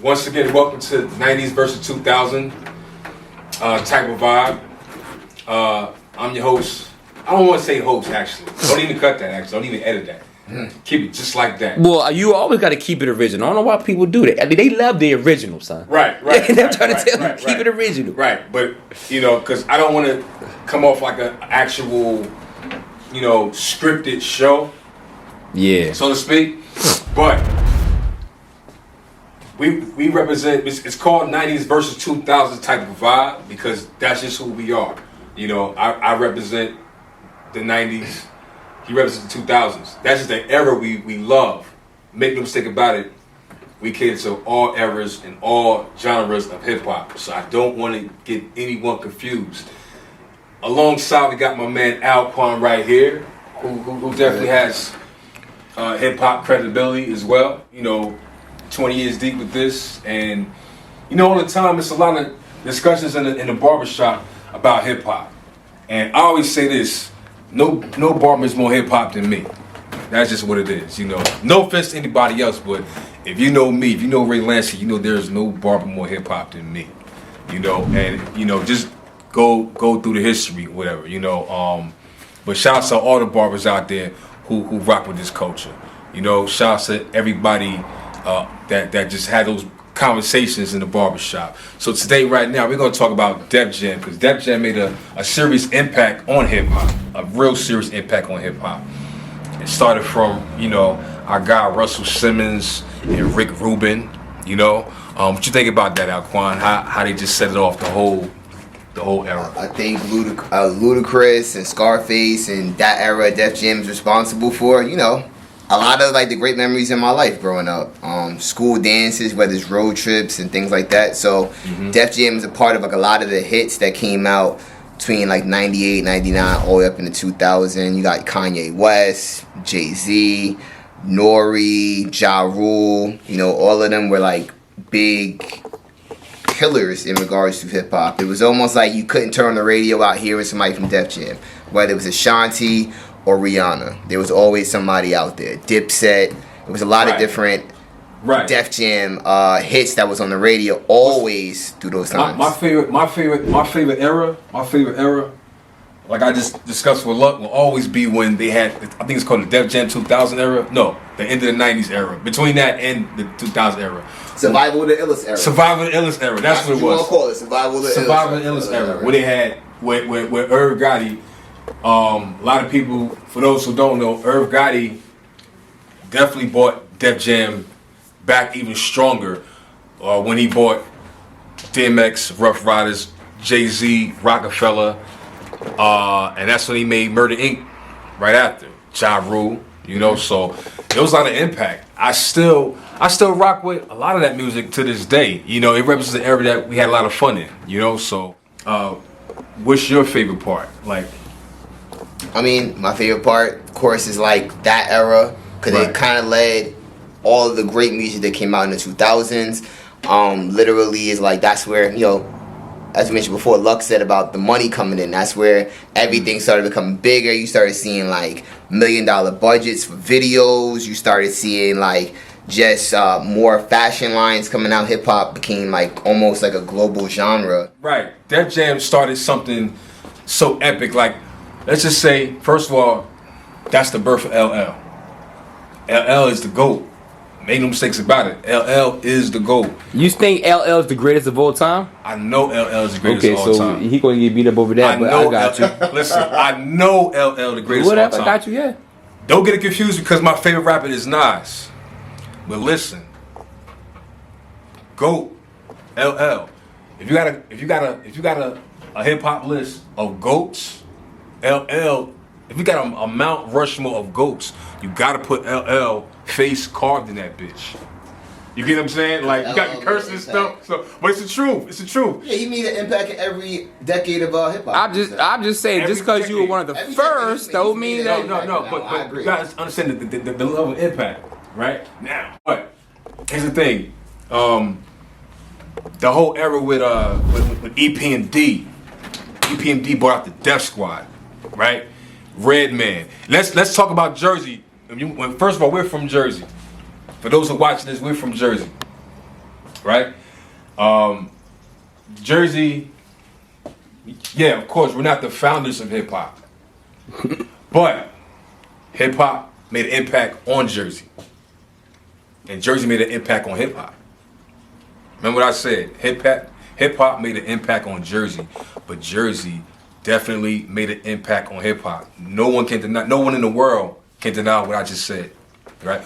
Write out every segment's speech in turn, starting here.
Once again, welcome to 90s versus 2000 type of vibe. I'm your host. I don't want to say host, actually. Don't even cut that, actually. Don't even edit that. Keep it just like that. Well, you always got to keep it original. I don't know why people do that. I mean, they love the original, son. Right. They're trying to tell you, keep it original. Right, but, because I don't want to come off like an actual, scripted show. Yeah. So to speak. But we represent, it's called 90s versus 2000s type of vibe because that's just who we are. I represent the 90s. He represents the 2000s. That's just the era we love. Make no mistake about it. We cater to all eras and all genres of hip hop. So I don't want to get anyone confused. Alongside, we got my man Alquan right here, who definitely has hip hop credibility as well. 20 years deep with this, and all the time it's a lot of discussions in the barbershop about hip hop. And I always say this. No barber is more hip hop than me. That's just what it is, No offense to anybody else, but if you know me, if you know Ray Lansky, there's no barber more hip hop than me. And just go through the history, whatever, But shouts to all the barbers out there who rock with this culture. Shouts to everybody that just had those conversations in the barbershop. So today, right now, we're going to talk about Def Jam, because Def Jam made a serious impact on hip-hop, a real serious impact on hip-hop. It started from, our guy Russell Simmons and Rick Rubin, What you think about that, Alquan? How they just set it off the whole era? I think Ludacris and Scarface and that era Def Jam is responsible for, a lot of the great memories in my life growing up. School dances, whether it's road trips and things like that. So Def Jam is a part of a lot of the hits that came out between 98, 99, all the way up into 2000. You got Kanye West, Jay-Z, Nori, Ja Rule. All of them were big pillars in regards to hip hop. It was almost like you couldn't turn the radio out hearing somebody from Def Jam, whether it was Ashanti or Rihanna. There was always somebody out there. Dipset. It was a lot of different Def Jam hits that was on the radio always through those times. My favorite era, like I just discussed with Luck, will always be when they had, I think it's called the Def Jam 2000 era. No, the end of the 90s era. Between that and the 2000 era. Survival of the Illest era. Survival of the Illest era. That's what it was. You want to call it Survival of the Illest era. Where they had, where Irv Gotti, a lot of people, for those who don't know, Irv Gotti definitely brought Def Jam back even stronger when he bought DMX, Rough Riders, Jay-Z, Rockefeller, and that's when he made Murder Inc. right after. Ja Rule, so it was a lot of impact. I still rock with a lot of that music to this day. It represents an era that we had a lot of fun in, so what's your favorite part? My favorite part, of course, is that era, because it kind of led all of the great music that came out in the 2000s. Literally is that's where, as you mentioned before, Luck said about the money coming in. That's where everything started becoming bigger. You started seeing $1 million budgets for videos. You started seeing just more fashion lines coming out. Hip hop became almost a global genre. Right. Def Jam started something so epic. Let's just say, first of all, that's the birth of LL. LL is the GOAT. Make no mistakes about it. LL is the GOAT. You think LL is the greatest of all time? I know LL is the greatest of all time. Okay, so he going to get beat up over that, but I got you. Listen, I know LL the greatest of all time. I got you, yeah. Don't get it confused because my favorite rapper is Nas. But listen, GOAT, LL. If you got a hip hop list of GOATs, LL. If you got a Mount Rushmore of GOATs, you gotta put LL face carved in that bitch. You get what I'm saying? You got the curses and stuff. So, but it's the truth. It's the truth. Yeah, he made an impact in every decade of hip hop. I'm just saying, just because you were one of the first, don't mean that. No. But you guys understand the level of impact, right? Now, but here's the thing. The whole era with EPMD. EPMD brought out the Def Squad, right? Redman. Let's talk about Jersey. First of all, we're from Jersey. For those who are watching this, we're from Jersey. right? Jersey, yeah, of course, we're not the founders of hip hop, but hip hop made an impact on Jersey, and Jersey made an impact on hip hop. Remember what I said? Hip hop made an impact on Jersey, but Jersey definitely made an impact on hip hop. No one in the world can deny what I just said, right?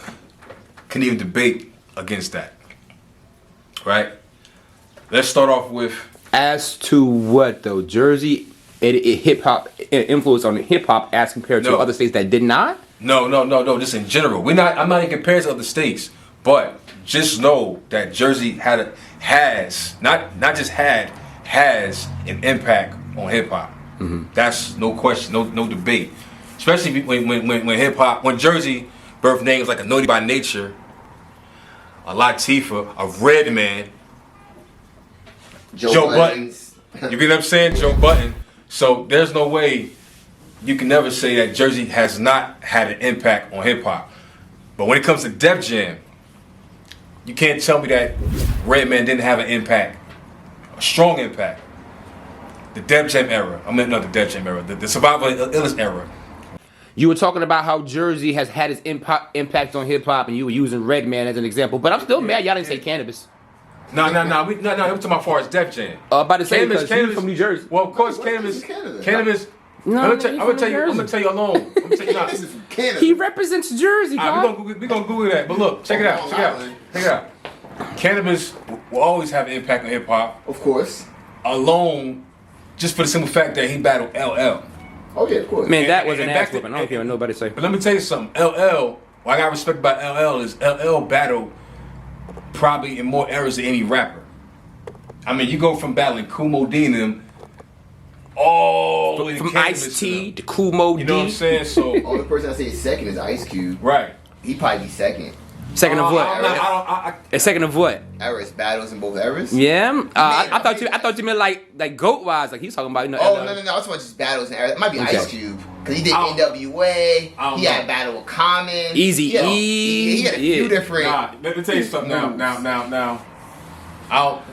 Couldn't even debate against that, right? Let's start off with. As to what though? Jersey, it hip hop influence on hip hop as compared to other states that did not. No. Just in general, I'm not in comparison to other states, but just know that Jersey has an impact on hip hop. Mm-hmm. That's no question, no debate. Especially when hip hop, when Jersey birthed names like a Naughty by Nature, a Latifah, a Redman, Joe Button. You get what I'm saying? Joe Button. So there's no way you can never say that Jersey has not had an impact on hip hop. But when it comes to Def Jam, you can't tell me that Redman didn't have an impact, a strong impact. The Def Jam era. I mean, not the Def Jam era. The Survival of the Illest era. You were talking about how Jersey has had its impact on hip hop, and you were using Redman as an example. But I'm still mad y'all didn't say Cannabis. No. We're talking about far as Def Jam. About to say because he's from New Jersey. Well, of course, Cannabis. No, I'm gonna tell you alone. I'm gonna tell you now. This is from Canada. He represents Jersey, dog. We're gonna Google that. But look, check it out. Cannabis will always have an impact on hip hop. Of course. Alone, just for the simple fact that he battled LL. Oh yeah, of course. Man, that was an ass whipping. I don't care what nobody say. But let me tell you something. LL, what I got respect about LL is LL battled probably in more eras than any rapper. I mean, you go from battling Kumo D and them all the way to from Cannabis Ice-T to Kumo D. You know what I'm saying? So only person I say is second is Ice Cube. right. He probably be second. Second of what? A second of what? Eras battles in both eras. Yeah. I thought you meant like goat wise, like he's talking about. No. I was talking about just battles in eras. It might be Ice Cube because he did NWA. He had a battle with Common. Easy he had a few different. Let me tell you something now.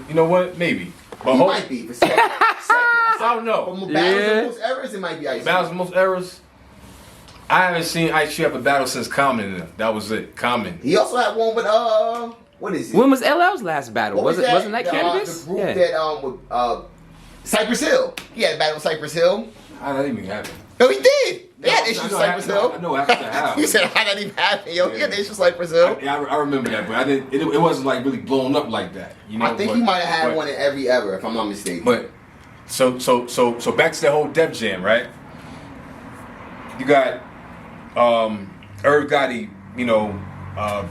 You know what? Maybe. But he might be for second. I don't know. From battles in most eras, it might be Ice Cube. Battles in most eras. I haven't seen Ice Cube have a battle since Common. That was it. Common. He also had one with what is it? When was LL's last battle? Wasn't that Cannabis? The group that with Cypress Hill. He had a battle with Cypress Hill. How did that even happen? No, he did. He had issues with Cypress Hill. I know after how. You said how that even happened? Yo, he had issues with Cypress Hill. I remember that, but I didn't. It wasn't like really blown up like that. You know. I think he might have had one in every era, if I'm not mistaken. But so back to that whole Def Jam, right? You got Irv Gotti,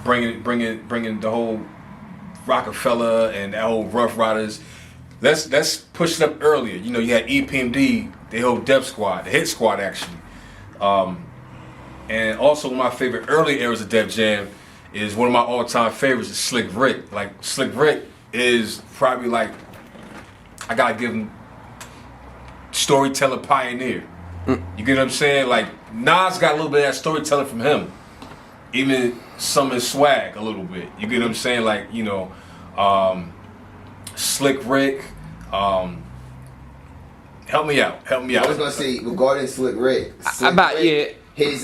bringing the whole Rockefeller and that whole Rough Riders. Let's push it up earlier. You had EPMD, the whole Def Squad, the Hit Squad actually. And also one of my favorite early eras of Def Jam is one of my all-time favorites is Slick Rick. Like Slick Rick is probably like I gotta give him storyteller pioneer. You get what I'm saying? Like Nas got a little bit of that storytelling from him. Even some of his swag a little bit. You get what I'm saying? Like, Slick Rick. Help me out. I was gonna say regarding Slick Rick. His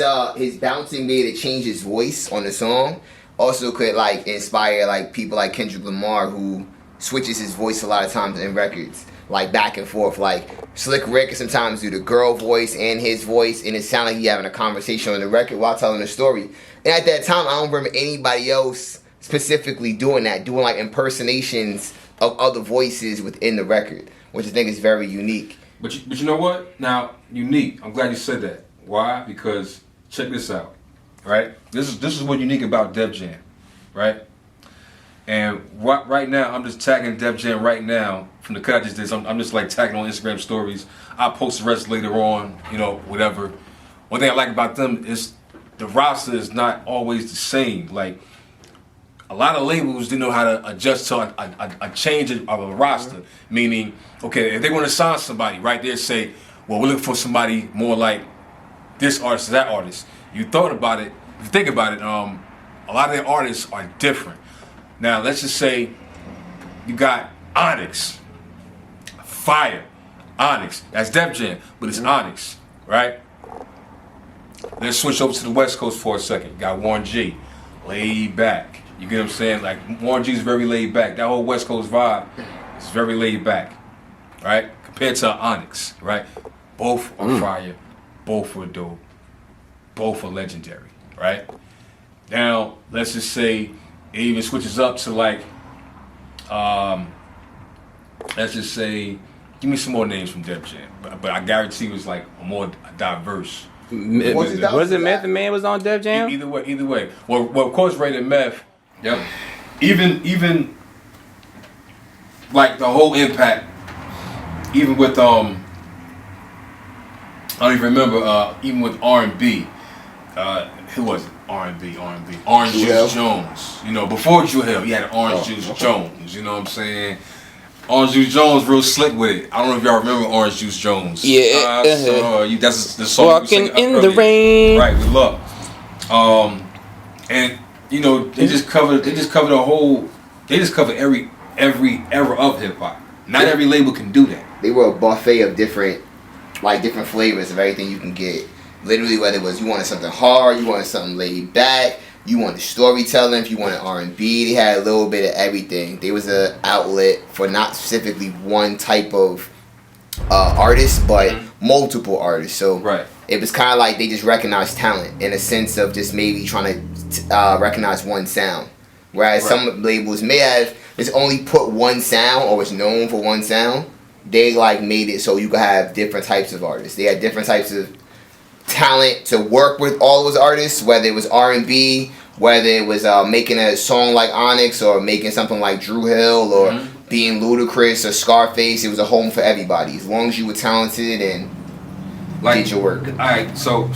bouncing made it change his voice on the song. Also could inspire people like Kendrick Lamar who switches his voice a lot of times in records. Like back and forth, like Slick Rick can sometimes do the girl voice and his voice, and it sounds like he having a conversation on the record while telling the story. And at that time, I don't remember anybody else specifically doing that, doing like impersonations of other voices within the record, which I think is very unique. But you know what? Now, unique. I'm glad you said that. Why? Because check this out, right? This is what's unique about Def Jam, right? And right now, I'm just tagging Def Jam right now from the cut I just did. So I'm just like tagging on Instagram stories. I'll post the rest later on, whatever. One thing I like about them is the roster is not always the same. Like, a lot of labels didn't know how to adjust to a change of a roster. Meaning, okay, if they want to sign somebody, right, they say, well, we're looking for somebody more like this artist or that artist. You thought about it, if you think about it, a lot of their artists are different. Now, let's just say You got Onyx, fire, Onyx. That's Def Jam, but it's Onyx, right? Let's switch over to the West Coast for a second. You got Warren G, laid back. You get what I'm saying? Like Warren G is very laid back. That whole West Coast vibe is very laid back, right? Compared to Onyx, right? Both are fire, both were dope, both are legendary, right? Now let's just say it even switches up to like, let's just say, give me some more names from Def Jam, but I guarantee it was like a more diverse. Was it Method Man was on Def Jam? Either way. Well, of course, Rated Meth. Yep. Even like the whole impact. Even with I don't even remember. Even with R&B, who was it? R&B. Orange Juice Jones. You know, before Drew Hill, he had Orange Juice Jones. You know what I'm saying? Orange Juice Jones real slick with it. I don't know if y'all remember Orange Juice Jones. Yeah. That's the song. Walking in the rain. Right, with love. And you know they just covered the whole. They just covered every era of hip hop. Not every label can do that. They were a buffet of different flavors of everything you can get. Literally, whether it was you wanted something hard, you wanted something laid back, you wanted storytelling, if you wanted R&B, they had a little bit of everything. They was an outlet for not specifically one type of artist, but multiple artists. So it was kind of like they just recognized talent in a sense of just maybe trying to recognize one sound. Whereas some labels may have just only put one sound or was known for one sound. They like made it so you could have different types of artists. They had different types of talent to work with all those artists, whether it was R&B, whether it was making a song like Onyx or making something like Drew Hill or being Ludacris or Scarface. It was a home for everybody as long as you were talented and did your work. Alright, so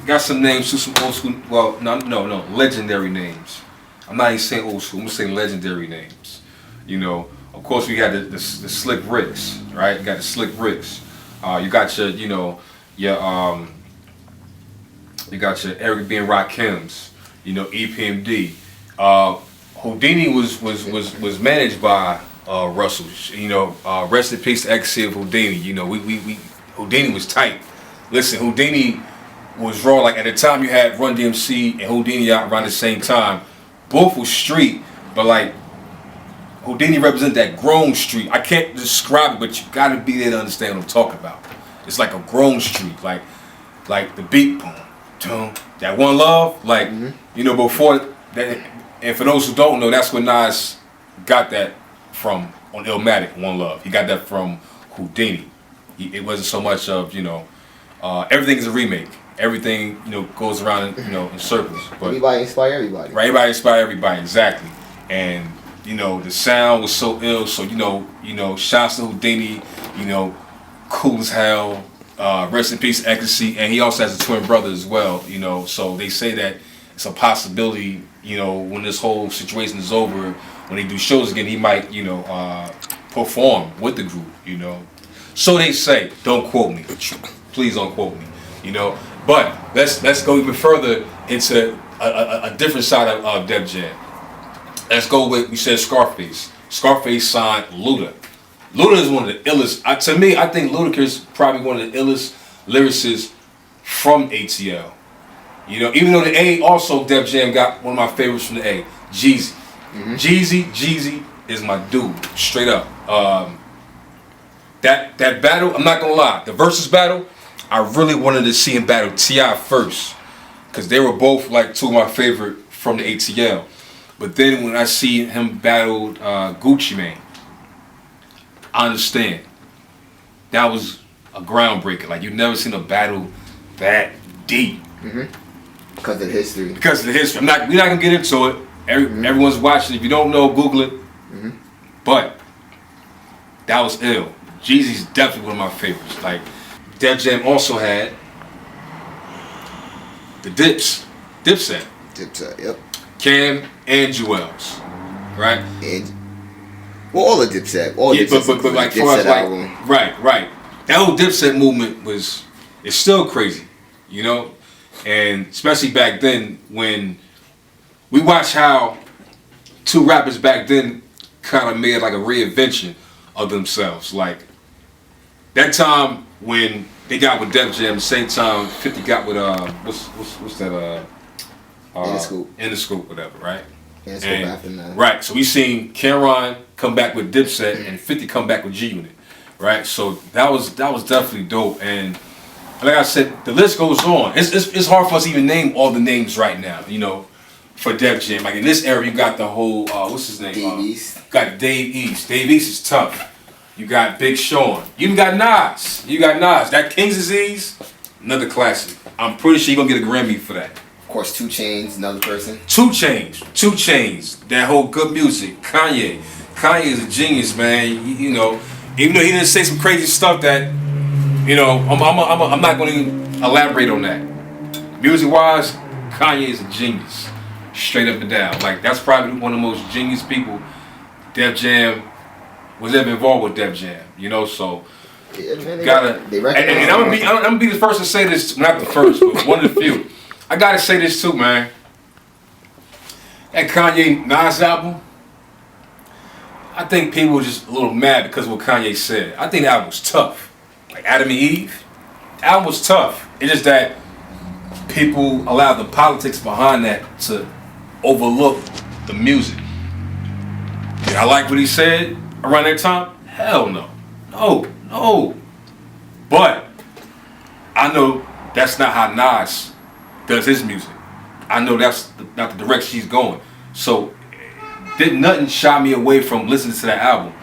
got some names to some old school, well no, legendary names. I'm not even saying old school, I'm gonna say legendary names. You know, of course we got the Slick Ricks, right? You got the Slick Ricks. You got your, you know, you got your Eric B. and Rakims, you know, EPMD. Houdini was managed by Russell. You know, rest in peace to X of Houdini. You know, we Houdini was tight. Listen, Houdini was raw. Like at the time you had Run DMC and Houdini out around the same time. Both was street, but like Houdini represented that grown street. I can't describe it, but you gotta be there to understand what I'm talking about. It's like a grown street, like the beat, boom, boom, that One Love, like you know before that. And for those who don't know, that's where Nas got that from on Illmatic, One Love. He got that from Houdini. It wasn't so much of, you know, everything is a remake. Everything, you know, goes around, you know, in circles. But everybody inspire everybody. Right, everybody inspire everybody, exactly. And you know, the sound was so ill. So you know, shouts to Houdini. You know, cool as hell. Rest in peace, Ecstasy. And he also has a twin brother as well. You know, so they say that it's a possibility. You know, when this whole situation is over, when they do shows again, he might, you know, perform with the group. You know, so they say. Don't quote me. Please don't quote me. You know, but let's go even further into a different side of Def Jam. Let's go with, we said Scarface. Scarface signed Luda. Luda is one of the illest. To me, I think Ludacris is probably one of the illest lyricists from ATL. You know, even though the A also, Def Jam got one of my favorites from the A, Jeezy. Jeezy is my dude, straight up. That battle, I'm not gonna lie, the versus battle, I really wanted to see him battle T.I. first, because they were both like two of my favorite from the ATL. But then when I see him battle Gucci Mane, I understand. That was a groundbreaker. Like, you've never seen a battle that deep. Because of the history. Because of the history. We're not gonna get into it. Everyone's watching. If you don't know, Google it. But that was ill. Jeezy's definitely one of my favorites. Like, Def Jam also had the Dipset. Dipset, yep. Cam and Jewels, right? And well, all the Dipset, but like far as like, right. That whole Dipset movement it's still crazy, you know, and especially back then when we watched how two rappers back then kind of made like a reinvention of themselves. Like that time when they got with Def Jam, the same time 50 got with what's that in the scoop, whatever, right? Right, so we seen Cameron come back with Dipset and 50 come back with G Unit, right? So that was definitely dope. And like I said, the list goes on. It's hard for us to even name all the names right now, you know, for Def Jam. Like in this era, you got the whole what's his name? Dave East. Got Dave East. Dave East is tough. You got Big Sean. You even got Nas. That King's Disease, another classic. I'm pretty sure you're gonna get a Grammy for that. Of course, 2 Chainz, another person. 2 Chainz. That whole good music. Kanye is a genius, man. You know, even though he didn't say some crazy stuff that, you know, I'm not going to elaborate on that. Music-wise, Kanye is a genius, straight up and down. Like that's probably one of the most genius people Def Jam was ever involved with. Def Jam, you know. So yeah, man, and I'm gonna be the first to say this. Not the first, but one of the few. I gotta say this too, man. That Kanye Nas album, I think people were just a little mad because of what Kanye said. I think the album was tough. Like Adam and Eve, the album was tough. It's just that people allowed the politics behind that to overlook the music. Did I like what he said around that time? Hell no. No. But I know that's not how Nas does his music. I know that's not the direction he's going. So did nothing shy me away from listening to that album.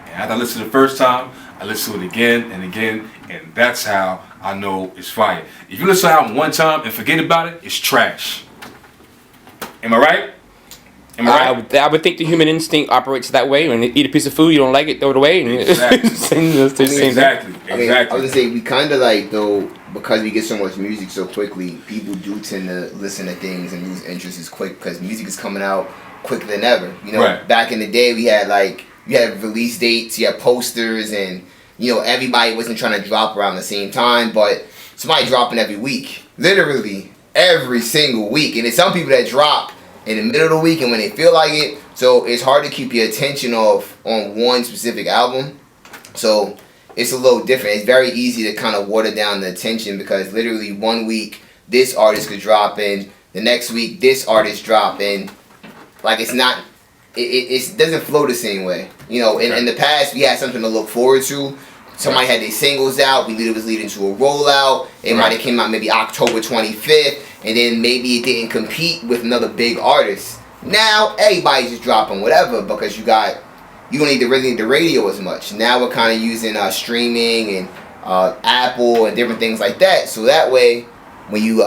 And after I listened the first time, I listened to it again and again, and that's how I know it's fire. If you listen to an album one time and forget about it, it's trash. Am I right? I would think the human instinct operates that way. When you eat a piece of food, you don't like it, throw it away. And Exactly. I mean, I was gonna say we kind of like though because we get so much music so quickly. People do tend to listen to things and lose interest as quick because music is coming out quicker than ever. You know, Back in the day, you had release dates, you had posters, and you know everybody wasn't trying to drop around the same time, but somebody dropping every week, literally every single week, and it's some people that drop in the middle of the week and when they feel like it. So it's hard to keep your attention on one specific album. So it's a little different. It's very easy to kind of water down the attention because literally one week this artist could drop in, the next week this artist drop in. Like it's not, it doesn't flow the same way. You know, in the past we had something to look forward to. Somebody had their singles out. We knew it was leading to a rollout. It might have came out maybe October 25th. And then maybe it didn't compete with another big artist. Now everybody's just dropping whatever because you don't really need the radio as much. Now we're kind of using streaming and Apple and different things like that. So that way, when you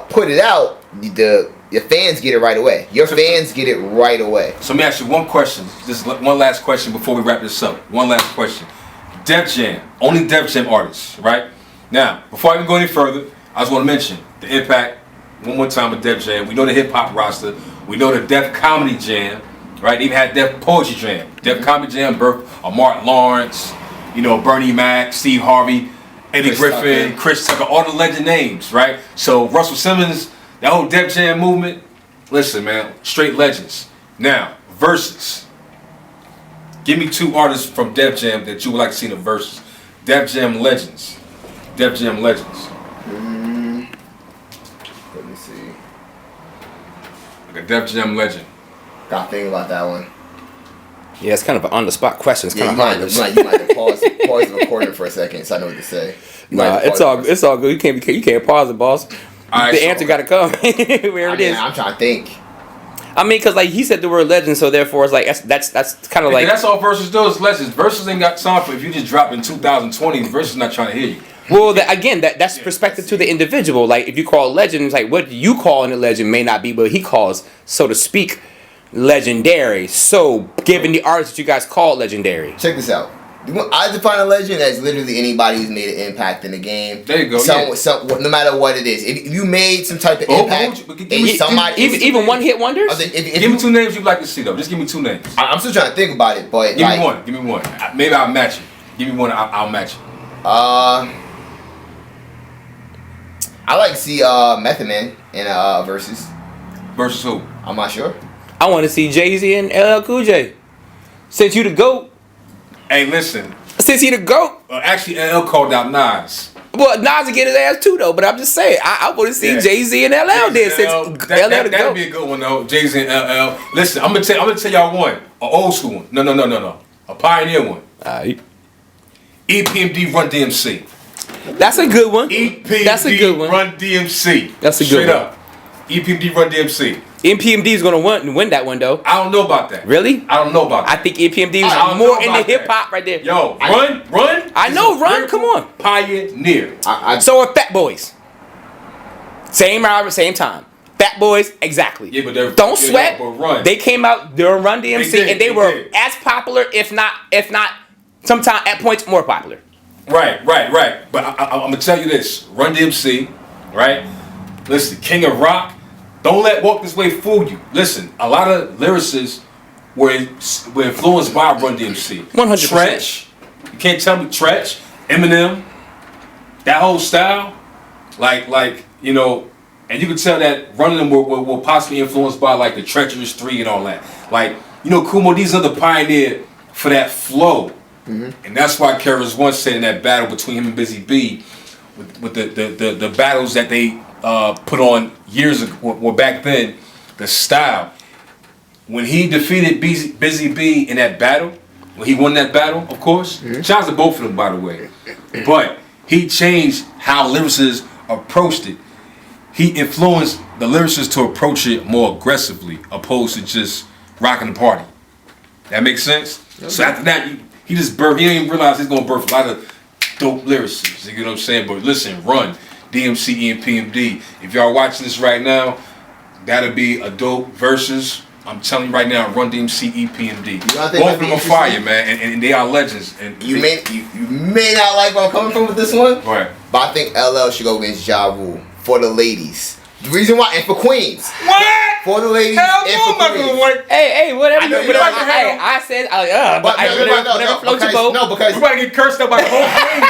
put it out, your fans get it right away. Your fans get it right away. So let me ask you one question. Just one last question before we wrap this up. One last question. Def Jam, only Def Jam artists, right? Now, before I even go any further, I just want to mention the impact one more time with Def Jam. We know the hip hop roster. We know the Def Comedy Jam, right? They even had Def Poetry Jam. Def Comedy Jam, birth of Martin Lawrence, you know, Bernie Mac, Steve Harvey, Eddie Griffin, Chris Tucker, all the legend names, right? So Russell Simmons, that whole Def Jam movement, listen, man, straight legends. Now, verses. Give me 2 artists from Def Jam that you would like to see in the verses. Def Jam legends. Def Jam legends. Let me see. Like a Def Jam legend. Gotta think about that one. Yeah, it's kind of an on-the-spot question. It's kind of hard. You might have to pause the recording for a second so I know what to say. It's all good. You can't pause it, boss. Right, the answer gotta come where it is. I'm trying to think. I mean, because like he said the word legend, so therefore it's like that's kind of like that's all verses do is legends. Verses ain't got time for if you just drop in 2020. Verses not trying to hear you. Well, that's perspective to the individual. Like if you call legends, like what you call in a legend may not be what he calls, so to speak, legendary. So, given the artists that you guys call legendary, check this out. I define a legend as literally anybody who's made an impact in the game. There you go. No matter what it is, if you made some type of impact, even one-hit wonders. Give me 2 names you'd like to see though. Just give me 2 names. I'm still trying to think about it, but give me one. Maybe I'll match you. Give me one. I'll match you. I like to see Method Man in Versus. Versus who? I'm not sure. I want to see Jay-Z and LL Cool J. Since you the GOAT. Hey, listen. Since he the GOAT. Actually, LL called out Nas. Well, Nas will get his ass too, though. But I'm just saying, I want to see Jay-Z and LL there since LL the GOAT. That'd be a good one, though. Jay-Z and LL. Listen, I'm gonna tell y'all one. An old school one. No. A pioneer one. EPMD Run DMC. That's a good one. EPMD That's a good one. Run DMC. That's a good Straight one. up. EPMD Run DMC. EPMD is gonna win that one though. I don't know about that. Really? I don't know about that. I think EPMD is I don't more know in the about hip that. hop right there. Yo, Run. I know Run. Come on. Pioneer. So are Fat Boys. Same hour, same time. Fat Boys, exactly. Yeah, but they're don't sweat. But Run. They came out during Run DMC and they were did. as popular, if not, sometimes at points more popular. Right. But I'm gonna tell you this: Run DMC, right? Listen, King of Rock. Don't let Walk This Way fool you. Listen, a lot of lyricists were influenced by Run DMC. 100%. Tretch. You can't tell me Tretch. Eminem. That whole style, like you know, and you can tell that Run of them were possibly influenced by like the Treacherous 3 and all that. Like, you know, Kumo, these are the pioneer for that flow. Mm-hmm. And that's why Keras once said in that battle between him and Busy B, with the battles that they put on years ago, or back then, the style. When he defeated Busy B in that battle, when he won that battle, of course, shouts out to both of them, by the way. But he changed how lyricists approached it. He influenced the lyricists to approach it more aggressively, opposed to just rocking the party. That makes sense? Okay. So after that, he just birthed. He didn't even realize he's gonna birth a lot of dope lyricists. You know what I'm saying? But listen, Run, DMC, and PMD. If y'all watching this right now, that'll be a dope versus. I'm telling you right now, Run DMC, EPMD. Both of them are fire, man, and they are legends. And you may not like where I'm coming from with this one, right? But I think LL should go against Ja Rule for the ladies. The reason why, and for Queens. What? For the ladies Hell and no, for I'm not Queens. gonna work. Hey, whatever. Hey, I said, whatever floats your boat. No, because we about to get cursed out by the whole Queens.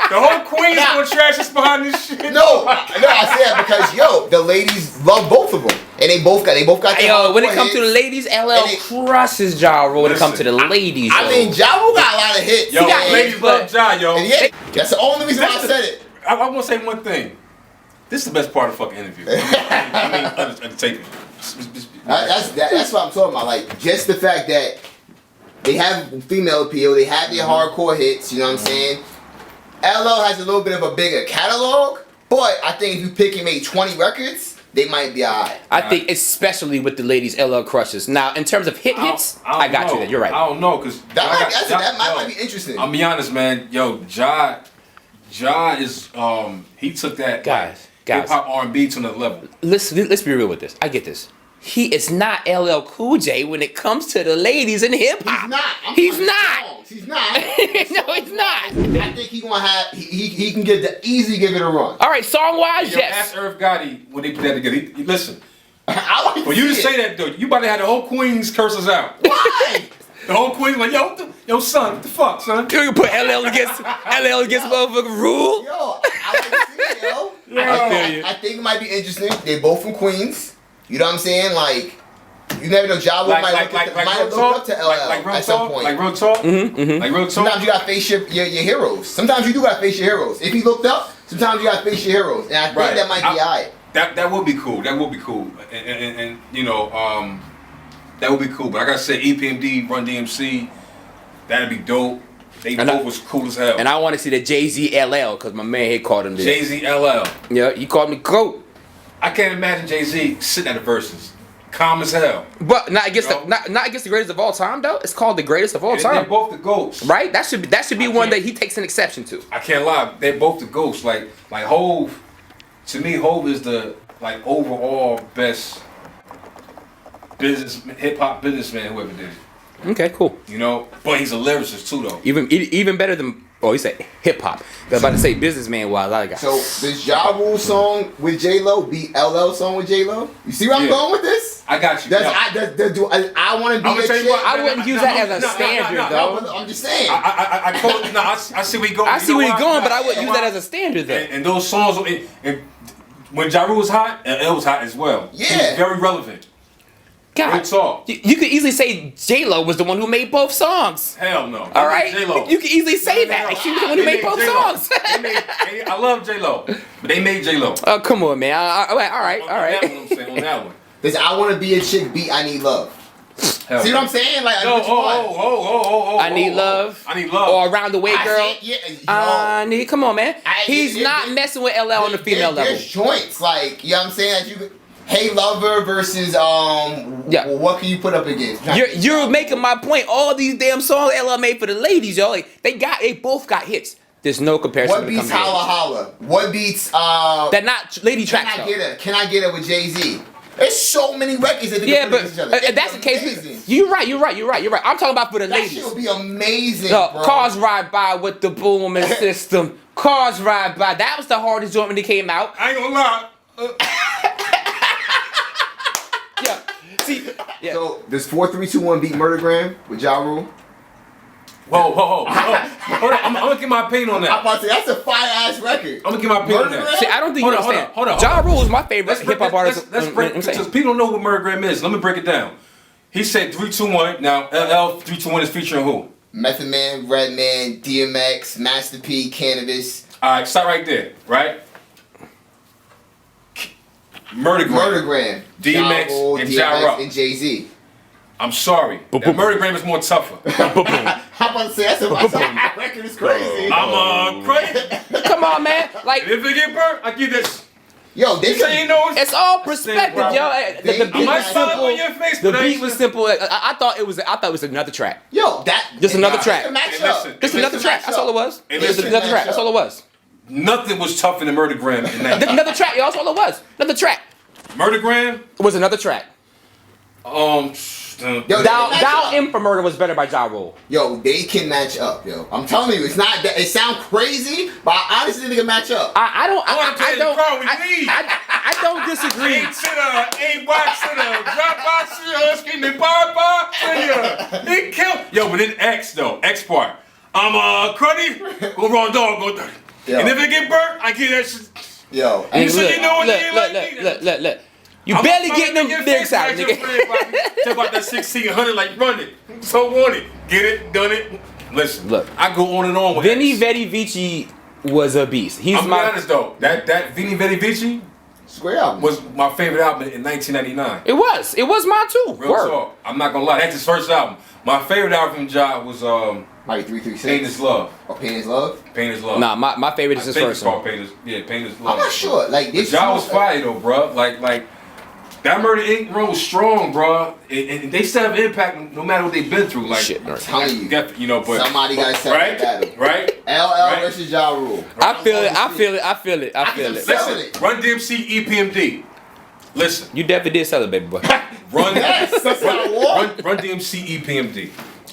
The whole Queens gonna trash us behind this shit. No, I said that because the ladies love both of them, and they both got their when it comes to the ladies, LL crushes Ja Rule. When it comes to the ladies, I mean, Ja Rule got a lot of hits. Yo, ladies love Ja, yo. And that's the only reason why I said it. I want to say one thing. This is the best part of the fucking interview. I mean, undertaking. That's what I'm talking about. Like, just the fact that they have female appeal, they have their hardcore hits. You know what I'm saying? LL has a little bit of a bigger catalog, but I think if you pick and make 20 records, they might be alright. I think especially with the ladies, LL crushes. Now, in terms of hits, I got you there. You're right. I don't know, because that might be interesting. I'll be honest, man. Yo, Ja is he took that guys. hip hop R&B to another level. Let's be real with this. I get this. He is not LL Cool J when it comes to the ladies in hip hop. He's not. He's not. No, he's not. I think he gonna have. He can easily give it a run. All right, song wise, yes. Ask Irv Gotti when they put that together. Listen. I like for you to say that, though, you about to have the whole Queens curse us out. Why? The whole Queens like, yo, son, what the fuck, son? You can put LL against motherfucking Rule. Yo, I like to see it, yo. Yeah. I think it might be interesting. They both from Queens. You know what I'm saying? Like, you never know. Ja Rule might look up to LL at some point. Like real talk. Mm-hmm. Like real talk. Sometimes you gotta face your heroes. Sometimes you do gotta face your heroes. If he looked up, sometimes you gotta face your heroes. And I think that might be alright. That would be cool. That would be cool. And you know, that would be cool. But I gotta say, EPMD, Run DMC, that'd be dope. They both was cool as hell. And I want to see the Jay-Z LL because my man here called him this. Jay-Z LL. Yeah, he called him the GOAT. I can't imagine Jay-Z sitting at the verses. Calm as hell. But not against the greatest of all time though. It's called the greatest of all time. They're both the GOATs. Right? That should be one that he takes an exception to. I can't lie. They're both the GOATs. Like Hov, to me, Hov is the overall best hip hop businessman who ever did it. Okay, cool. You know, but he's a lyricist too, though. Even better than he said hip hop. I was about to say businessman wise. I got. So does Ja Rule song with J Lo beat LL song with J Lo? You see where I'm going with this? I got you. I want to be a chick. I wouldn't use that as a standard though. I'm just saying. I see where you going. I see where you're going, but I wouldn't use that as a standard though. And those songs, when Ja Rule was hot, LL was hot as well. Yeah. He was very relevant. God, Real talk. you could easily say J-Lo was the one who made both songs. Hell no. All right, J-Lo. you can easily say that. Like, she was the one who They made both J-Lo. songs. I love J-Lo, but they made J-Lo. Oh, come on, man. All right. On that one, I'm saying, on that one. This I Want to Be a Chick beat I Need Love. Hell See no. what I'm saying? Like, No, which one? I Need Love. I Need Love. Or Around the Way, I Girl. said, yeah, I need. Come on, man. He's there- not there- messing with LL on the female level. There's joints, like, you know what I'm saying? That you could, Hey Lover versus Yeah. what can you put up against? You're making my point. All these damn songs LL made for the ladies, yo. Like they both got hits. There's no comparison. What when it beats comes to Holla ladies. Holla? What beats That not lady Can tracks I though. Get Her? Can I Get Her with Jay-Z? There's so many records that they Yeah, can but put against each other. if that's the case, Amazing. you're right. I'm talking about for the That ladies. shit would be amazing, No, bro. cars ride by with the booming system. Cars ride by. That was the hardest joint when it came out. I ain't gonna lie. Yeah. See. Yeah. So does 4-3-2-1 beat Murdergram with Ja Rule? Whoa. Hold on. I'm gonna get my opinion on I'm that. about to say that's a fire ass record. I'm gonna get my opinion on that. See, I don't think you understand. Hold on. Ja Rule is my favorite hip hop artist. Let's break because people don't know what Murdergram is. Let me break it down. He said 3-2-1. Now LL 3-2-1 is featuring who? Method Man, Redman, DMX, Master P, Cannabis. All right, stop right there. Right. Murdergram. DMX Ja Rule, and Ja Rule. and Jay-Z. I'm sorry. That Murdergram is more tougher. How about to say that's that record is crazy. I'm crazy. Come on, man. Like If it get burnt, I give this. Yo, they You say you know it's all perspective, bro. yo. They- The I beat might was smile simple. on your face, The but I beat ain't was sure. simple. I thought it was another track. Yo, that Just another it track. can match Hey, up. listen. Just It another can track. match That's up. all it was. Hey, Just listen. another track. That's all it was. Nothing was tougher than Murdergram in that. Another track, yo. That's all it was. Another track. Murdergram. It was another track. Yo, Down In for Murder was better by Ja Rule. Yo, they can match up, yo. I'm telling you, it's not that it sound crazy, but I honestly think they can match up. I don't disagree. Ain't sinner, ain't white sinner, drop by sinner, screaming bar sinner. It killed. Yo, but then X though, X part. I'm cruddy, go raw dog, go dirty. Yo. And if it get burnt, I get that shit. Yo, You Hey, said you know what you like. look. You barely getting them lyrics out, nigga. Talk about that 1600, like run it. So want it, get it, done it. Listen, Look. I go on and on with Vinny X. Vetti Vici was a beast. He's I'm be my. honest though, that Vinny Vetti Vici square album. was my favorite album in 1999. It was mine too. Real Word. talk. I'm not gonna lie, that's his first album. My favorite album from Ja was Like 336. Pain is Love. Or Pain is Love. Pain is Love. Nah, my favorite is I his think first it's called one. Pain is, Pain is I'm Love. not sure. Like But this. Ja was fire though, bro. Like that Murder Inc. run was strong, bro. And they still have impact no matter what they've been through. Like, Shit, nerd. Telling you. but Somebody gotta set right, that battle. right. LL Right. versus Ja Rule. I feel it. Listen, Run DMC EPMD. Listen, You definitely did sell it, baby boy. Run, Yes, that's not a war. Run DMC EPMD.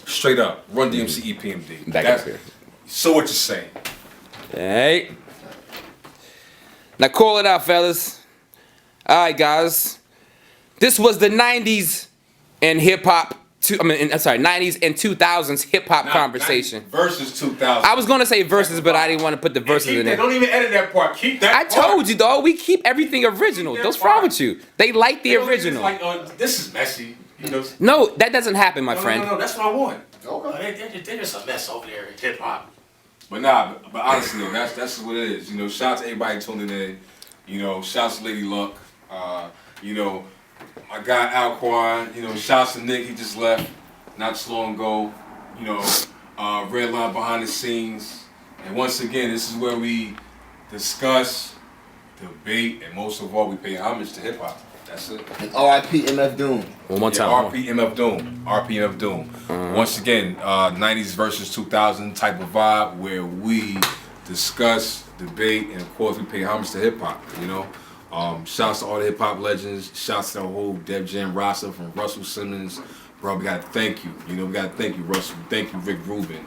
Straight up, Run DMC EPMD. Back up here. So what you saying? Hey. Now call it out, fellas. All right, guys. This was the 90s and hip hop. 90s and 2000s hip hop conversation. Versus 2000. I was gonna say verses, but I didn't want to put the verses in there. Don't even edit that part. Keep that. I told you, dog. We keep everything original. Keep that What's wrong part. with you? They like the They don't even original. Like, this is messy. You know. No, that doesn't happen, my friend. No, that's what I want. Okay. They're just a mess over there in hip hop. But nah, but honestly, though, that's what it is. You know, shout out to everybody tuning in. You know, shouts to Lady Luck. You know, my guy Alquan. You know, shouts to Nick. He just left not too long ago. You know, Red Line behind the scenes. And once again, this is where we discuss, debate, and most of all, we pay homage to hip hop. That's it. R.I.P. MF Doom. One more time. RP MF Doom. RP MF Doom. Once again, 90s versus 2000 type of vibe where we discuss, debate, and of course we pay homage to hip hop. You know, shouts to all the hip hop legends. Shouts to the whole Def Jam roster from Russell Simmons. Bro, we gotta thank you. You know, we gotta thank you, Russell. Thank you, Rick Rubin.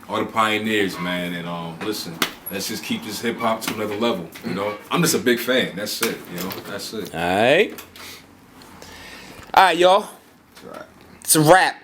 All the pioneers, man. And listen, let's just keep this hip hop to another level. You know, I'm just a big fan. That's it. You know, that's it. All right, y'all. That's right. It's a wrap.